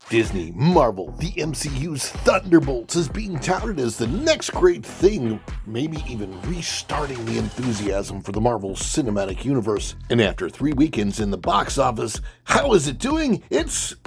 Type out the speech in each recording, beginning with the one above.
Disney, Marvel, the MCU's Thunderbolts is being touted as the next great thing, maybe even restarting the enthusiasm for the Marvel Cinematic Universe. And after 3 weekends in the box office, how is it doing? It's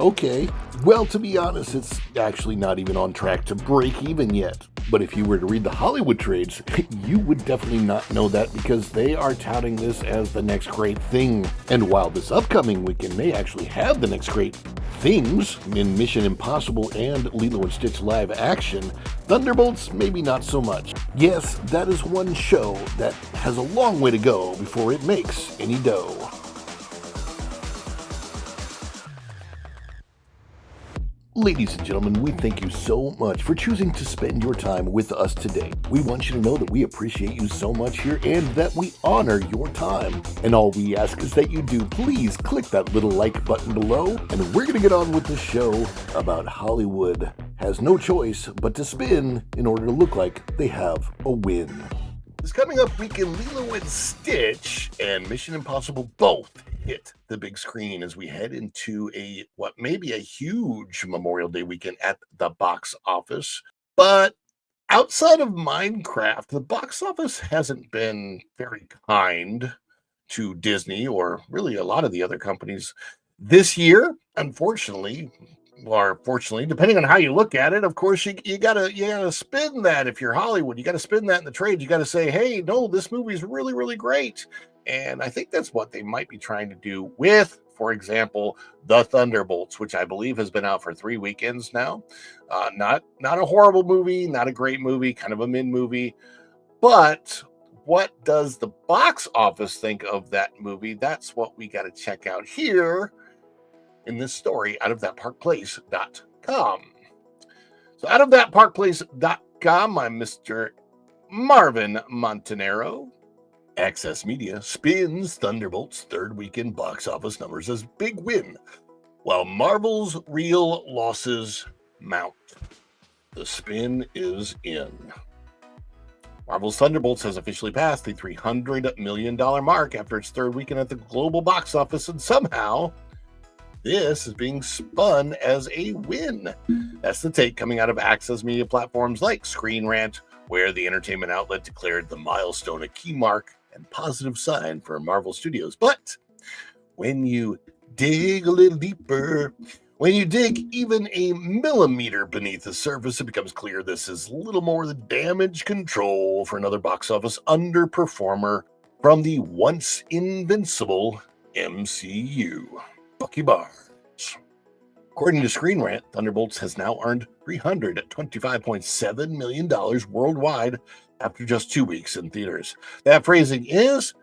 okay. Well, to be honest, it's actually not even on track to break even yet. But if you were to read the Hollywood trades, you would definitely not know that because they are touting this as the next great thing. And while this upcoming weekend may actually have the next great things in Mission Impossible and Lilo and Stitch live action, Thunderbolts maybe not so much. Yes, that is one show that has a long way to go before it makes any dough. Ladies and gentlemen, we thank you so much for choosing to spend your time with us today. We want you to know that we appreciate you so much here and that we honor your time. And all we ask is that you do please click that little like button below, and we're going to get on with the show about Hollywood has no choice but to spin in order to look like they have a win. This coming up weekend, Lilo and Stitch and Mission Impossible both hit the big screen as we head into what may be a huge Memorial Day weekend at the box office. But outside of Minecraft, the box office hasn't been very kind to Disney or really a lot of the other companies this year, unfortunately. Or fortunately, depending on how you look at it, of course, you gotta spin that. If you're Hollywood, you gotta spin that in the trade. You gotta say, hey, no, this movie's really, really great. And I think that's what they might be trying to do with, for example, the Thunderbolts, which I believe has been out for 3 weekends now. Not a horrible movie, not a great movie, kind of a mid movie. But what does the box office think of that movie? That's what we got to check out here in this story out of thatparkplace.com. So out of thatparkplace.com, I'm Mr. Marvin Montanero. Access Media spins Thunderbolts' third weekend box office numbers as big win, while Marvel's real losses mount. The spin is in. Marvel's Thunderbolts has officially passed the $300 million mark after its third weekend at the global box office, and somehow this is being spun as a win. That's the take coming out of Access Media platforms like Screen Rant, where the entertainment outlet declared the milestone a key mark and positive sign for Marvel Studios. But when you dig a little deeper, when you dig even a millimeter beneath the surface, it becomes clear this is little more than damage control for another box office underperformer from the once invincible MCU. Bucky Barnes. According to Screen Rant, Thunderbolts has now earned $325.7 million worldwide after just 2 weeks in theaters. That phrasing is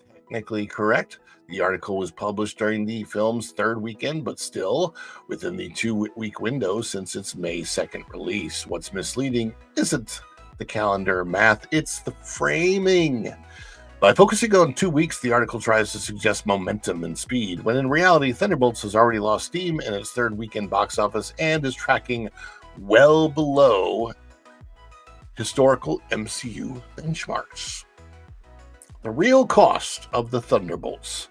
technically correct. The article was published during the film's third weekend, but still within the 2-week window since its May 2nd release. What's misleading isn't the calendar math, it's the framing. By focusing on 2 weeks, the article tries to suggest momentum and speed, when in reality, Thunderbolts has already lost steam in its third weekend box office and is tracking well below historical MCU benchmarks. The real cost of the Thunderbolts.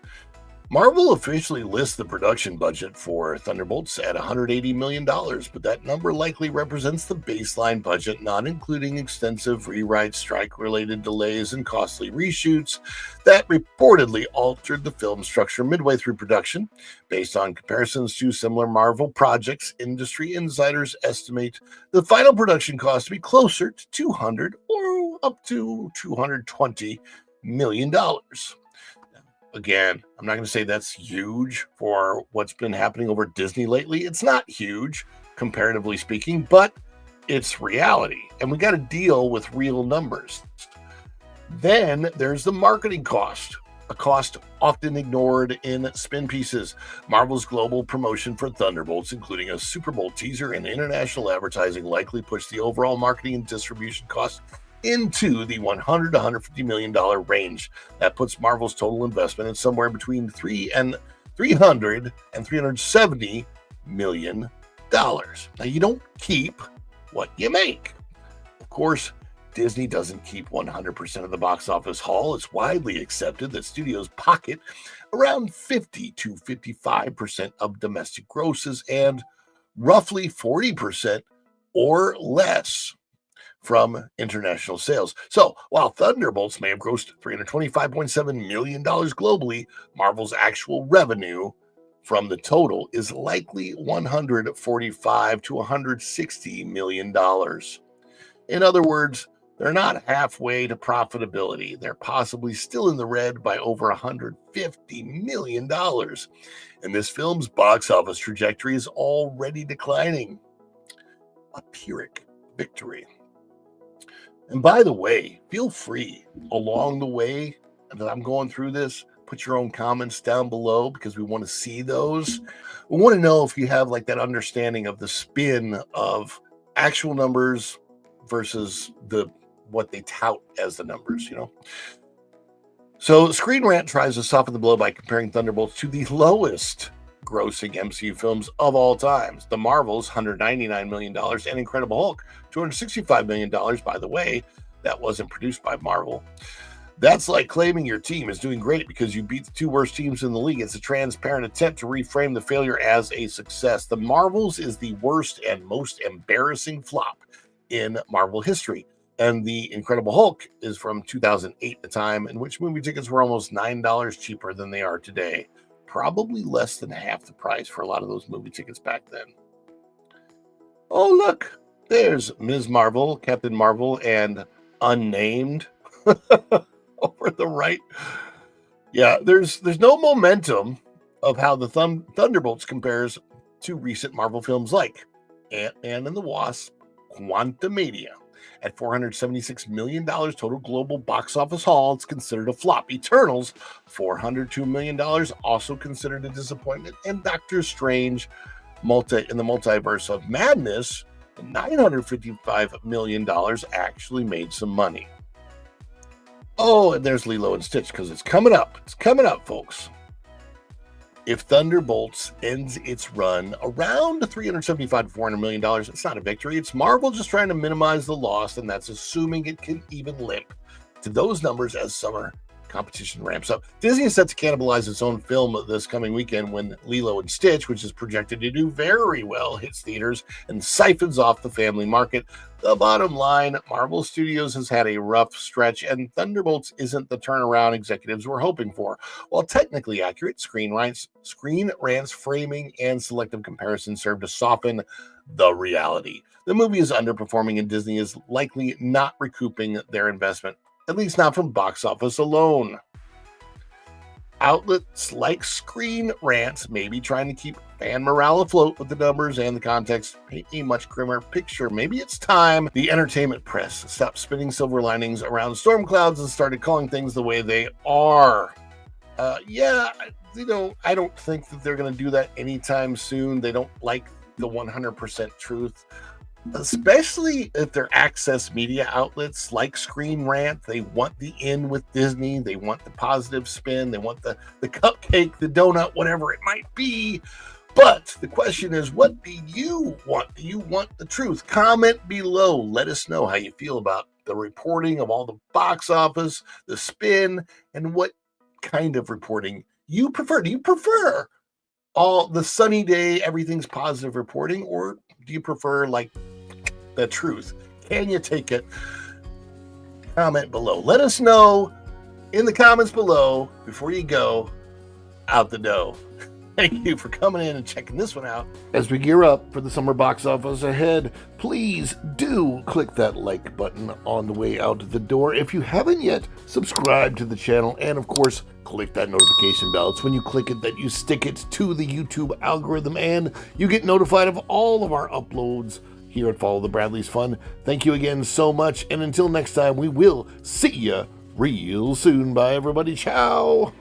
Marvel officially lists the production budget for Thunderbolts at $180 million, but that number likely represents the baseline budget, not including extensive rewrites, strike-related delays, and costly reshoots that reportedly altered the film structure midway through production. Based on comparisons to similar Marvel projects, industry insiders estimate the final production cost to be closer to $200 or up to $220 million. Again, I'm not going to say that's huge for what's been happening over at Disney lately. It's not huge, comparatively speaking, but it's reality. And we got to deal with real numbers. Then there's the marketing cost, a cost often ignored in spin pieces. Marvel's global promotion for Thunderbolts, including a Super Bowl teaser and international advertising, likely pushed the overall marketing and distribution cost into the $100 to $150 million range. That puts Marvel's total investment at somewhere between $300 and $370 million. Now, you don't keep what you make. Of course, Disney doesn't keep 100% of the box office haul. It's widely accepted that studios pocket around 50 to 55% of domestic grosses, and roughly 40% or less from international sales. So while Thunderbolts may have grossed $325.7 million globally, Marvel's actual revenue from the total is likely $145 to $160 million. In other words, they're not halfway to profitability. They're possibly still in the red by over $150 million. And this film's box office trajectory is already declining. A Pyrrhic victory. And by the way, feel free along the way that I'm going through this, put your own comments down below because we want to see those. We want to know if you have like that understanding of the spin of actual numbers versus what they tout as the numbers, So Screen Rant tries to soften the blow by comparing Thunderbolts to the lowest grossing MCU films of all times. The Marvels, $199 million, and Incredible Hulk, $265 million. By the way, that wasn't produced by Marvel. That's like claiming your team is doing great because you beat the two worst teams in the league. It's a transparent attempt to reframe the failure as a success. The Marvels is the worst and most embarrassing flop in Marvel history. And the Incredible Hulk is from 2008, the time in which movie tickets were almost $9 cheaper than they are today. Probably less than half the price for a lot of those movie tickets back then. Oh, look, there's Ms. Marvel, Captain Marvel, and Unnamed over the right. Yeah, there's no momentum of how the Thunderbolts compares to recent Marvel films like Ant-Man and the Wasp, Quantumania. At $476 million total global box office haul, it's considered a flop. Eternals, $402 million, also considered a disappointment. And Doctor Strange in the Multiverse of Madness, $955 million, actually made some money. Oh, and there's Lilo and Stitch because it's coming up. It's coming up, folks. If Thunderbolts ends its run around $375 to $400 million, it's not a victory. It's Marvel just trying to minimize the loss, and that's assuming it can even limp to those numbers as summer competition ramps up. Disney is set to cannibalize its own film this coming weekend when Lilo and Stitch, which is projected to do very well, hits theaters and siphons off the family market. The bottom line, Marvel Studios has had a rough stretch, and Thunderbolts isn't the turnaround executives were hoping for. While technically accurate, Screen Rant's framing and selective comparison serve to soften the reality. The movie is underperforming, and Disney is likely not recouping their investment, at least not from box office alone. Outlets like Screen Rant may be trying to keep fan morale afloat with the numbers and the context paint a much grimmer picture. Maybe it's time the entertainment press stopped spinning silver linings around storm clouds and started calling things the way they are. I don't think that they're going to do that anytime soon. They don't like the 100% truth, especially if they're access media outlets like Screen Rant. They want the in with Disney. They want the positive spin. They want the cupcake, the donut, whatever it might be. But the question is, what do you want? Do you want the truth? Comment below. Let us know how you feel about the reporting of all the box office, the spin, and what kind of reporting you prefer. Do you prefer all the sunny day, everything's positive reporting, or do you prefer like the truth? Can you take it? Comment below. Let us know in the comments below before you go out the door. Thank you for coming in and checking this one out. As we gear up for the summer box office ahead, please do click that like button on the way out the door. If you haven't yet, subscribe to the channel, and of course, click that notification bell. It's when you click it that you stick it to the YouTube algorithm, and you get notified of all of our uploads here at Follow the Bradleys Fun. Thank you again so much, and until next time, we will see ya real soon. Bye, everybody. Ciao.